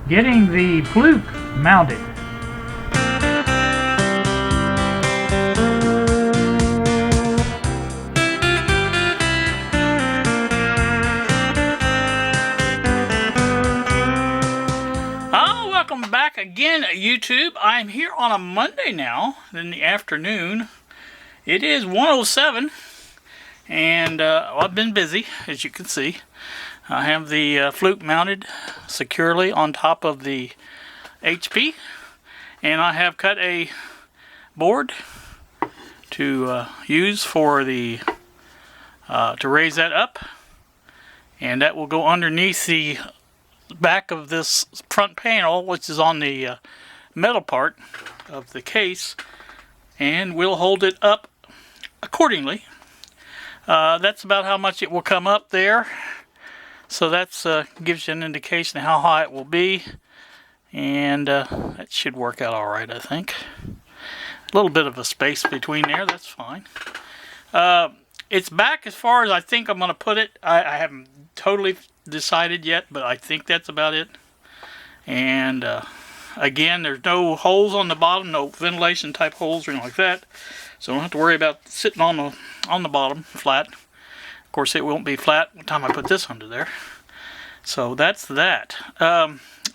Getting the Fluke mounted. Welcome back again, YouTube. I'm here on a Monday now in the afternoon. It is 1:07 and I've been busy, as you can see. I have the Fluke mounted securely on top of the HP, and I have cut a board to use for the to raise that up, and that will go underneath the back of this front panel, which is on the metal part of the case, and we'll hold it up accordingly. That's about how much it will come up there, so that's gives you an indication of how high it will be, and that should work out alright, I think. A little bit of a space between there, that's fine. It's back as far as I think I'm going to put it. I haven't totally decided yet, but I think that's about it. And again, there's no holes on the bottom, no ventilation type holes or anything like that, so I don't have to worry about sitting on the bottom flat. Of course, it won't be flat by the time I put this under there. So that's that.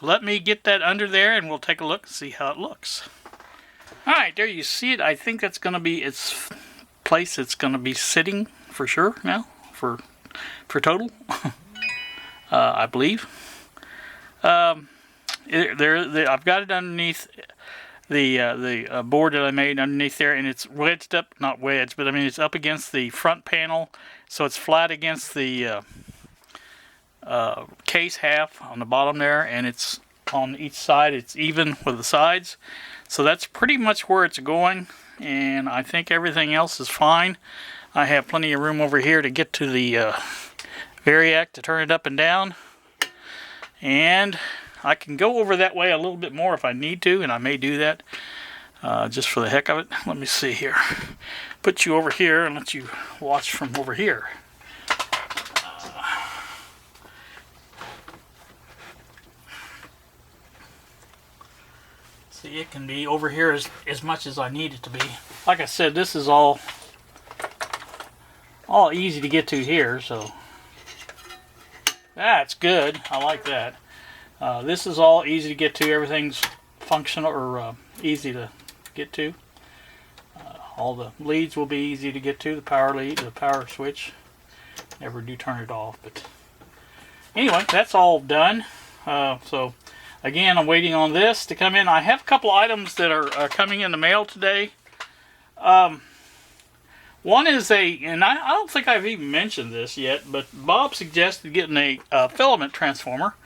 Let me get that under there and we'll take a look and see how it looks. Alright, there you see it. I think that's going to be its place it's going to be sitting for sure now, for total. I believe. I've got it underneath the board that I made underneath there, and it's wedged up, not wedged, but I mean it's up against the front panel, so it's flat against the case half on the bottom there, and it's on each side, it's even with the sides. So that's pretty much where it's going, and I think everything else is fine. I have plenty of room over here to get to the variac to turn it up and down, and I can go over that way a little bit more if I need to, and I may do that just for the heck of it. Let me see here. Put you over here and let you watch from over here. See, it can be over here as much as I need it to be. Like I said, this is all easy to get to here, so that's good. I like that. This is all easy to get to. Everything's functional or easy to get to. All the leads will be easy to get to. The power lead, the power switch. Never do turn it off, but anyway, that's all done. So again, I'm waiting on this to come in. I have a couple items that are coming in the mail today. One is and I don't think I've even mentioned this yet, but Bob suggested getting a filament transformer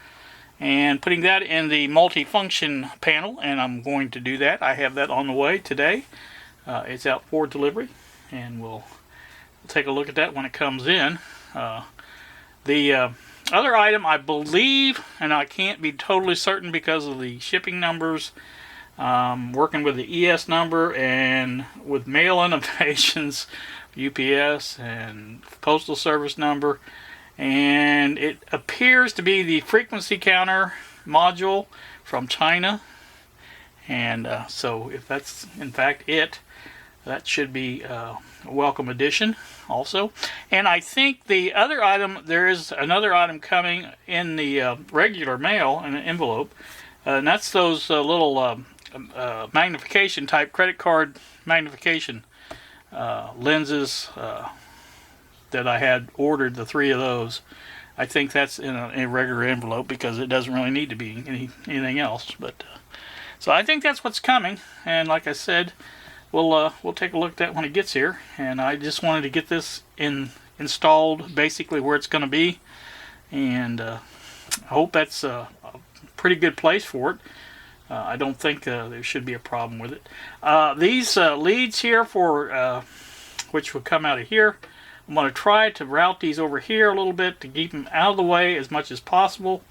and putting that in the multi-function panel, and I'm going to do that. I have that on the way today. It's out for delivery, and we'll take a look at that when it comes in. The other item, I believe, and I can't be totally certain because of the shipping numbers, working with the ES number and with Mail Innovations, UPS and Postal Service number, and it appears to be the frequency counter module from China, and so if that's in fact it, that should be a welcome addition also. And I think the other item, there is another item coming in the regular mail in an envelope, and that's those little magnification type credit card magnification lenses that I had ordered, the 3 of those. I think that's in a regular envelope because it doesn't really need to be anything else. But so I think that's what's coming, and like I said, we'll take a look at that when it gets here. And I just wanted to get this installed basically where it's going to be, and I hope that's a pretty good place for it. I don't think there should be a problem with it. These leads here for which will come out of here, I'm going to try to route these over here a little bit to keep them out of the way as much as possible.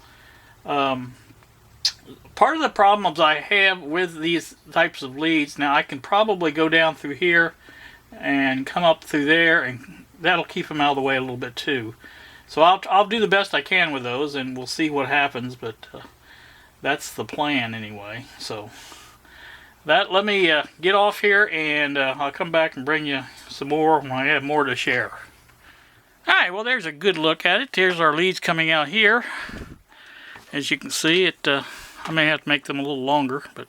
Part of the problems I have with these types of leads, now I can probably go down through here and come up through there, and that'll keep them out of the way a little bit too. So I'll do the best I can with those, and we'll see what happens. But That's the plan anyway. So let me get off here, and I'll come back and bring you some more when I have more to share. Alright, well, there's a good look at it. Here's our leads coming out here. As you can see, I may have to make them a little longer, but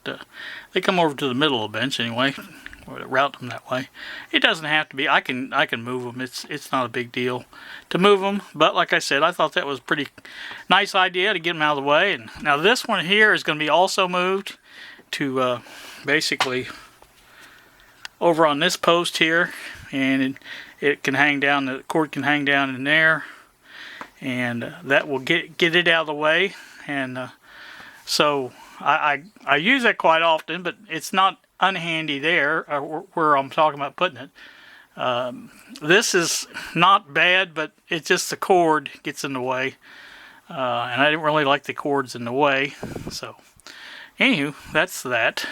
they come over to the middle of the bench anyway, or route them that way. It doesn't have to be. I can move them. It's not a big deal to move them, but like I said, I thought that was a pretty nice idea to get them out of the way. And now this one here is going to be also moved to basically over on this post here, and it can hang down, the cord can hang down in there, and that will get it out of the way. And so I use that quite often, but it's not unhandy there where I'm talking about putting it. This is not bad, but it's just the cord gets in the way, and I didn't really like the cords in the way. So anywho, that's that.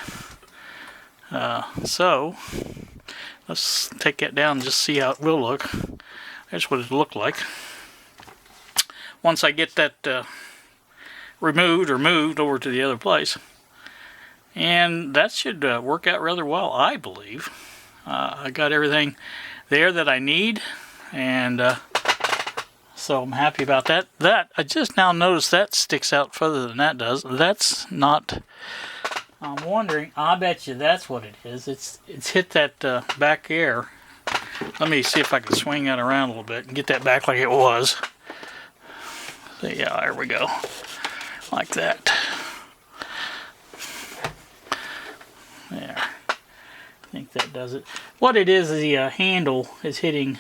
So let's take that down and just see how it will look. That's what it looked like. Once I get that removed or moved over to the other place. And that should work out rather well, I believe. I got everything there that I need, and so I'm happy about that. That, I just now noticed that sticks out further than that does. That's not... I'm wondering, I bet you that's what it is. It's hit that back air. Let me see if I can swing that around a little bit and get that back like it was. So yeah, there we go. Like that. There. I think that does it. What it is the handle is hitting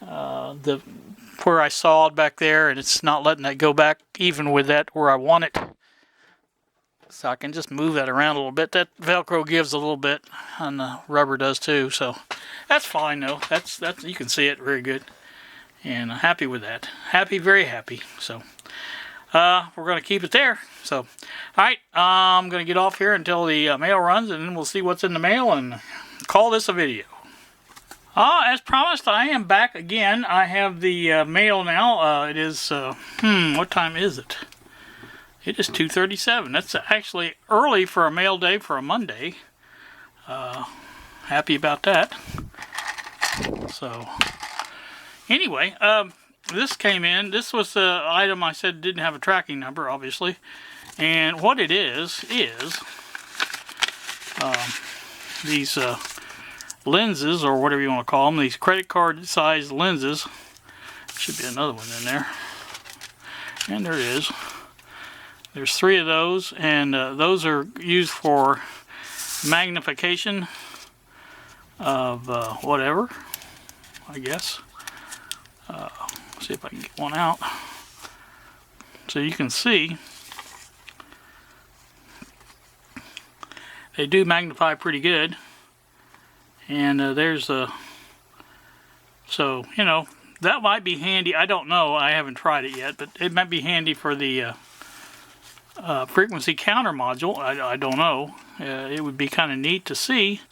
the where I sawed back there, and it's not letting that go back even with that where I want it. So I can just move that around a little bit. That Velcro gives a little bit, and the rubber does too. So that's fine though. That's you can see it very good, and I'm happy with that. Happy, very happy. So we're going to keep it there. So alright, I'm going to get off here until the mail runs, and then we'll see what's in the mail and call this a video. As promised, I am back again. I have the mail now. It is what time is it? It is 2:37. That's actually early for a mail day for a Monday. Happy about that. So, anyway, this came in. This was the item I said didn't have a tracking number, obviously. And what it is these lenses, or whatever you want to call them, these credit card sized lenses. Should be another one in there. And there it is. There's 3 of those, and those are used for magnification of whatever, I guess. See if I can get one out. So you can see they do magnify pretty good. And there's a, so, you know, that might be handy. I don't know. I haven't tried it yet, but it might be handy for the frequency counter module. I don't know. It would be kind of neat to see,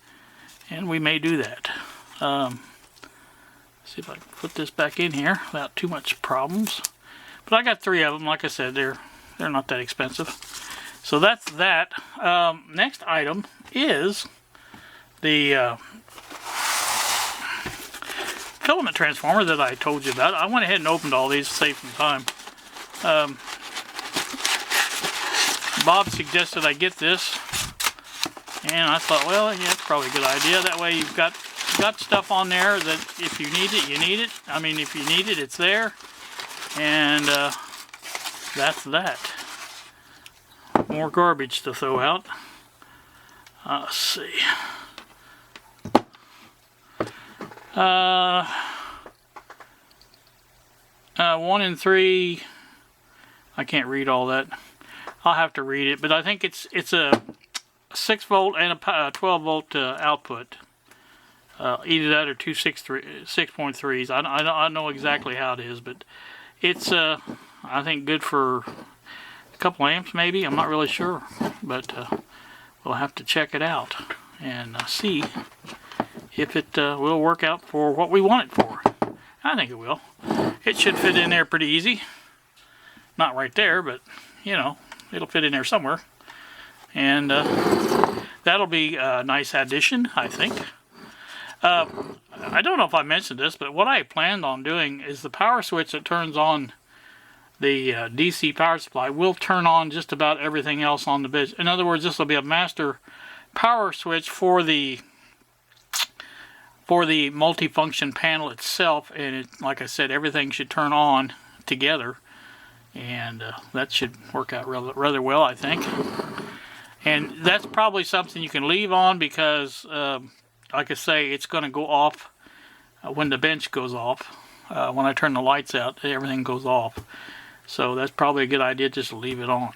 and we may do that. See if I can put this back in here without too much problems. But I got 3 of them. Like I said, they're not that expensive. So that's that. Next item is the filament transformer that I told you about. I went ahead and opened all these to save some time. Bob suggested I get this, and I thought, well, yeah, it's probably a good idea. That way you've got stuff on there that if you need it, you need it. I mean, if you need it, it's there. And that's that. More garbage to throw out. Let's see. 1 and 3. I can't read all that. I'll have to read it, but I think it's a 6 volt and a 12 volt output. Either that or 2 6.3s. I don't know exactly how it is, but it's I think good for a couple amps maybe. I'm not really sure, but we'll have to check it out and see if it will work out for what we want it for. I think it will. It should fit in there pretty easy. Not right there, but you know, it'll fit in there somewhere. And that'll be a nice addition, I think. I don't know if I mentioned this, but what I planned on doing is the power switch that turns on the DC power supply will turn on just about everything else on the bit. In other words, this will be a master power switch for the multifunction panel itself, and like I said, everything should turn on together, and that should work out rather well, I think. And that's probably something you can leave on because, like I say, it's going to go off when the bench goes off. When I turn the lights out, everything goes off. So that's probably a good idea just to leave it on.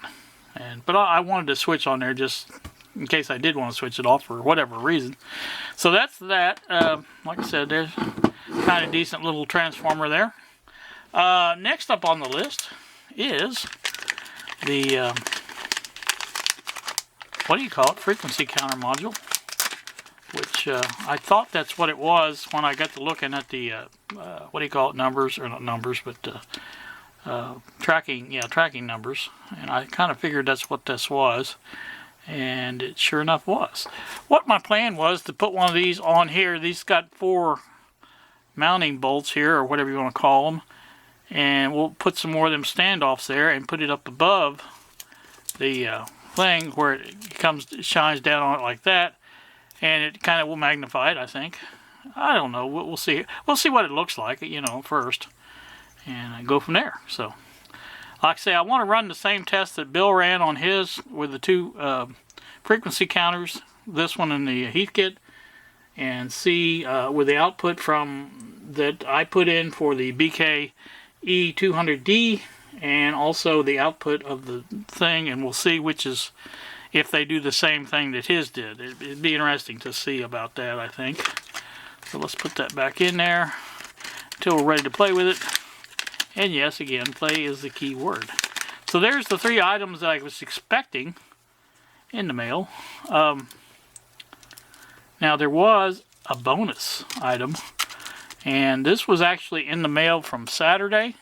But I wanted to switch on there just in case I did want to switch it off for whatever reason. So that's that. Like I said, there's kind of decent little transformer there. Next up on the list is the, what do you call it, frequency counter module, which I thought that's what it was when I got to looking at the, what do you call it, numbers, or not numbers, but tracking numbers, and I kind of figured that's what this was, and it sure enough was. What my plan was to put one of these on here. These got 4 mounting bolts here, or whatever you want to call them, and we'll put some more of them standoffs there and put it up above the thing where it shines down on it like that, and it kind of will magnify it, I think. I don't know, we'll see. We'll see what it looks like, you know, first, and go from there. So, like I say, I want to run the same test that Bill ran on his with the 2 frequency counters, this one and the heat kit, and see with the output from that I put in for the BK E200D, and also the output of the thing, and we'll see which is, if they do the same thing that his did. It'd be interesting to see about that, I think. So let's put that back in there until we're ready to play with it. And yes, again, play is the key word. So there's the 3 items that I was expecting in the mail. Now there was a bonus item, and this was actually in the mail from Saturday.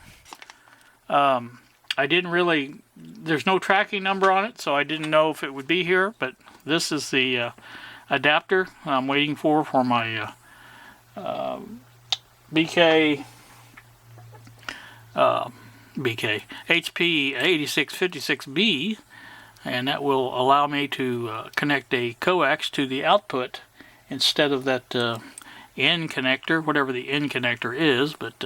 I didn't really, there's no tracking number on it, so I didn't know if it would be here, but this is the adapter I'm waiting for my BK HP 8656B, and that will allow me to connect a coax to the output instead of that N connector, whatever the N connector is, but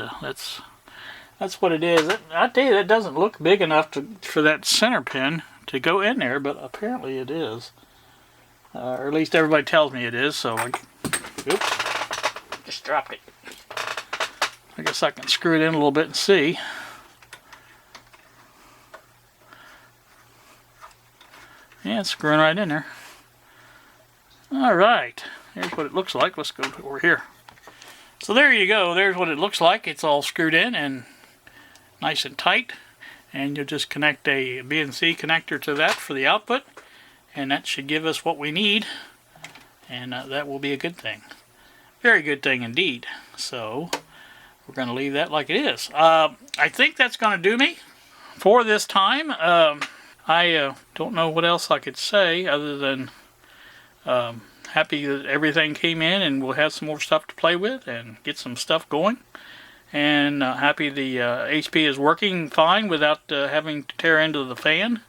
that's what it is. I tell you, that doesn't look big enough for that center pin to go in there, but apparently it is. Or at least everybody tells me it is, so oops, just dropped it. I guess I can screw it in a little bit and see. Yeah, it's screwing right in there. Alright, here's what it looks like. Let's go over here. So there you go. There's what it looks like. It's all screwed in and nice and tight. And you'll just connect a BNC connector to that for the output. And that should give us what we need. And that will be a good thing. Very good thing indeed. So we're going to leave that like it is. I think that's going to do me for this time. I don't know what else I could say other than happy that everything came in, and we'll have some more stuff to play with and get some stuff going. And happy the HP is working fine without having to tear into the fan.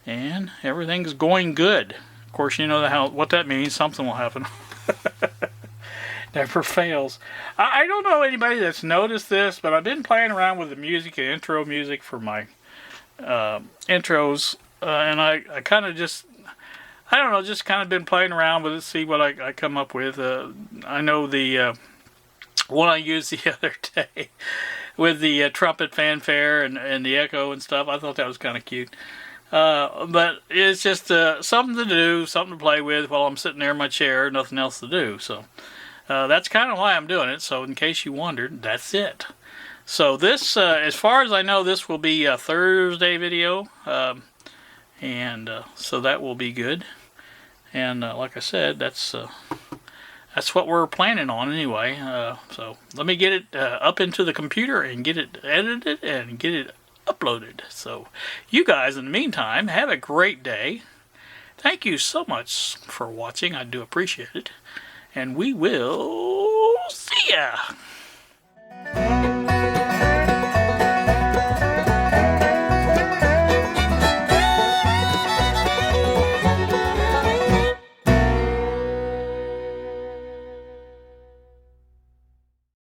And everything's going good. Of course, you know what that means. Something will happen. Never fails. I don't know anybody that's noticed this, but I've been playing around with the music and intro music for my intros, and I kind of just, I don't know, just kind of been playing around with it, see what I come up with. I know the one I used the other day with the trumpet fanfare and the echo and stuff. I thought that was kind of cute. But it's just something to do, something to play with while I'm sitting there in my chair, nothing else to do. So that's kind of why I'm doing it. So in case you wondered, that's it. So this, as far as I know, this will be a Thursday video, so that will be good. And like I said, that's what we're planning on anyway. So let me get it up into the computer and get it edited and get it uploaded. So you guys, in the meantime, have a great day. Thank you so much for watching. I do appreciate it. And we will see ya.